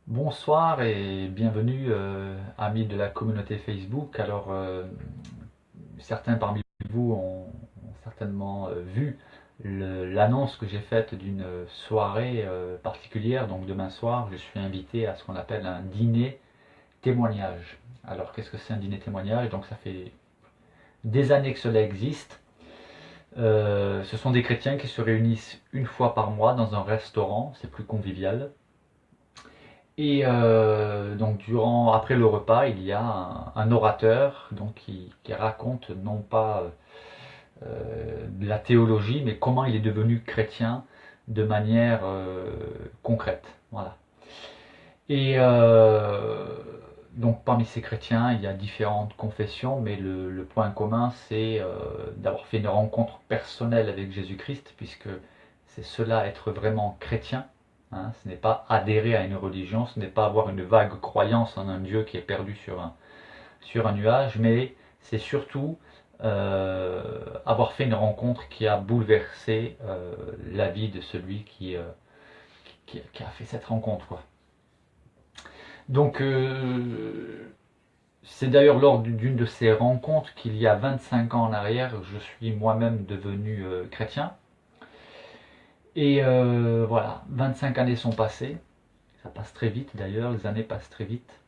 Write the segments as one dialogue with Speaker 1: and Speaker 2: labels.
Speaker 1: Bonsoir et bienvenue amis de la communauté Facebook. Certains parmi vous ont certainement vu l'annonce que j'ai faite d'une soirée particulière. Donc demain soir, je suis invité à ce qu'on appelle un dîner témoignage. Alors qu'est-ce que c'est un dîner témoignage? Donc ça fait des années que cela existe. Ce sont des chrétiens qui se réunissent une fois par mois dans un restaurant, c'est plus convivial. Et donc après le repas, il y a un orateur donc, qui raconte non pas de la théologie, mais comment il est devenu chrétien de manière concrète. Voilà. Et donc parmi ces chrétiens, il y a différentes confessions, mais le point commun, c'est d'avoir fait une rencontre personnelle avec Jésus-Christ, puisque c'est cela être vraiment chrétien. Hein. Ce n'est pas adhérer à une religion, ce n'est pas avoir une vague croyance en un Dieu qui est perdu sur un nuage, mais c'est surtout avoir fait une rencontre qui a bouleversé la vie de celui qui a fait cette rencontre, quoi. Donc, c'est d'ailleurs lors d'une de ces rencontres qu'il y a 25 ans en arrière, je suis moi-même devenu chrétien. Et voilà, 25 années sont passées. Ça passe très vite d'ailleurs, les années passent très vite.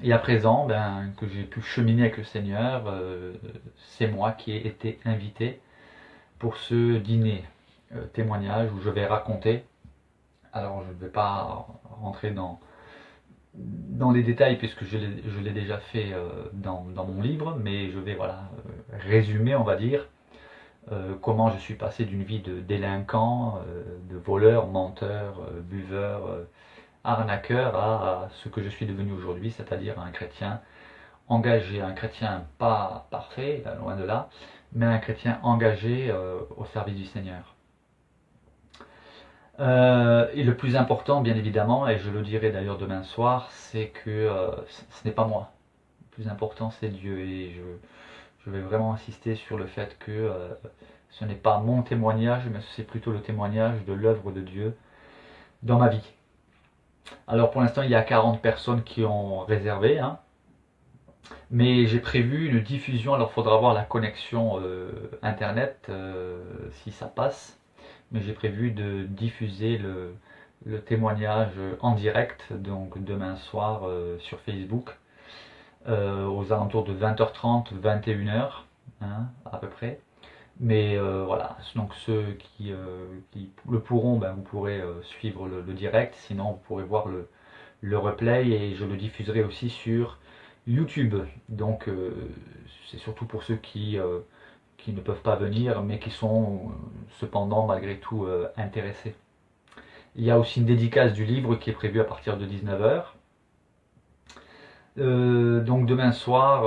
Speaker 1: Et à présent, que j'ai pu cheminer avec le Seigneur, c'est moi qui ai été invité pour ce dîner témoignage où je vais raconter. Alors, je ne vais pas rentrer dans les détails puisque je l'ai déjà fait dans mon livre, mais je vais résumer, on va dire, comment je suis passé d'une vie de délinquant, de voleur, menteur, buveur, arnaqueur à ce que je suis devenu aujourd'hui, c'est-à-dire un chrétien engagé, un chrétien pas parfait, loin de là, mais un chrétien engagé au service du Seigneur. Et le plus important, bien évidemment, et je le dirai d'ailleurs demain soir, c'est que ce n'est pas moi. Le plus important, c'est Dieu. Et je vais vraiment insister sur le fait que ce n'est pas mon témoignage, mais c'est plutôt le témoignage de l'œuvre de Dieu dans ma vie. Alors pour l'instant, il y a 40 personnes qui ont réservé, hein, mais j'ai prévu une diffusion. Alors il faudra voir la connexion Internet, si ça passe. Mais j'ai prévu de diffuser le témoignage en direct, donc demain soir sur Facebook, aux alentours de 20h30, 21h, hein, à peu près. Mais voilà, donc ceux qui le pourront, vous pourrez suivre le direct, sinon vous pourrez voir le replay et je le diffuserai aussi sur YouTube. Donc c'est surtout pour ceux qui ne peuvent pas venir, mais qui sont cependant malgré tout intéressés. Il y a aussi une dédicace du livre qui est prévue à partir de 19h. Donc demain soir,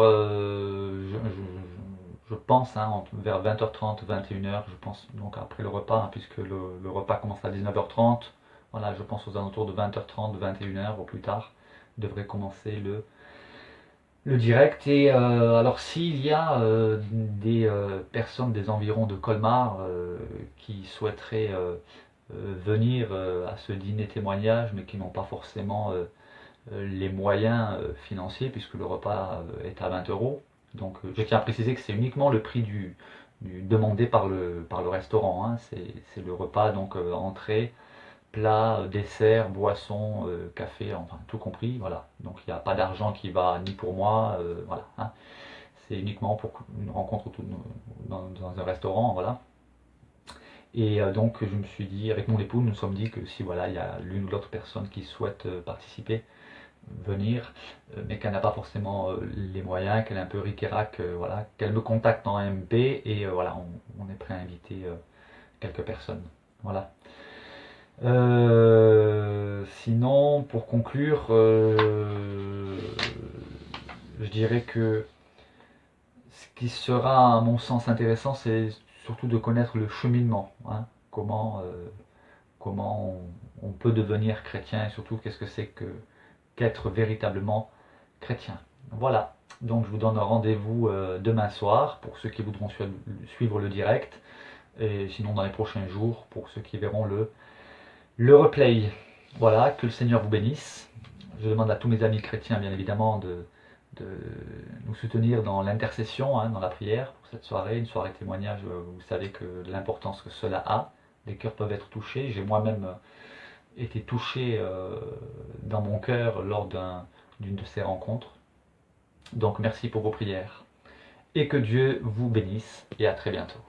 Speaker 1: je pense, hein, vers 20h30, 21h, je pense, donc après le repas, hein, puisque le repas commence à 19h30, voilà, je pense aux alentours de 20h30, 21h au plus tard, devrait commencer le direct. Et alors s'il y a des personnes des environs de Colmar qui souhaiteraient venir à ce dîner témoignage, mais qui n'ont pas forcément les moyens financiers, puisque le repas est à 20 €. Donc je tiens à préciser que c'est uniquement le prix demandé par le restaurant. Hein. C'est le repas, donc entrée, plat, dessert, boisson, café, enfin tout compris. Voilà. Donc il n'y a pas d'argent qui va ni pour moi. Voilà. Hein. C'est uniquement pour une rencontre dans un restaurant. Voilà. Et donc je me suis dit, avec mon époux, nous nous sommes dit que si voilà, il y a l'une ou l'autre personne qui souhaite participer, venir, mais qu'elle n'a pas forcément les moyens, qu'elle est un peu ric-et-rac, voilà, qu'elle me contacte en MP et voilà, on est prêt à inviter quelques personnes. Voilà. Sinon, pour conclure, je dirais que ce qui sera à mon sens intéressant, c'est surtout de connaître le cheminement, hein, comment on peut devenir chrétien et surtout qu'est-ce que c'est qu'être véritablement chrétien. Voilà, donc je vous donne rendez-vous demain soir pour ceux qui voudront suivre le direct et sinon dans les prochains jours pour ceux qui verront le replay. Voilà, que le Seigneur vous bénisse. Je demande à tous mes amis chrétiens, bien évidemment, de nous soutenir dans l'intercession, hein, dans la prière pour cette soirée, une soirée témoignage. Vous savez que l'importance que cela a. Les cœurs peuvent être touchés. J'ai moi-même été touché dans mon cœur lors d'une de ces rencontres. Donc merci pour vos prières. Et que Dieu vous bénisse et à très bientôt.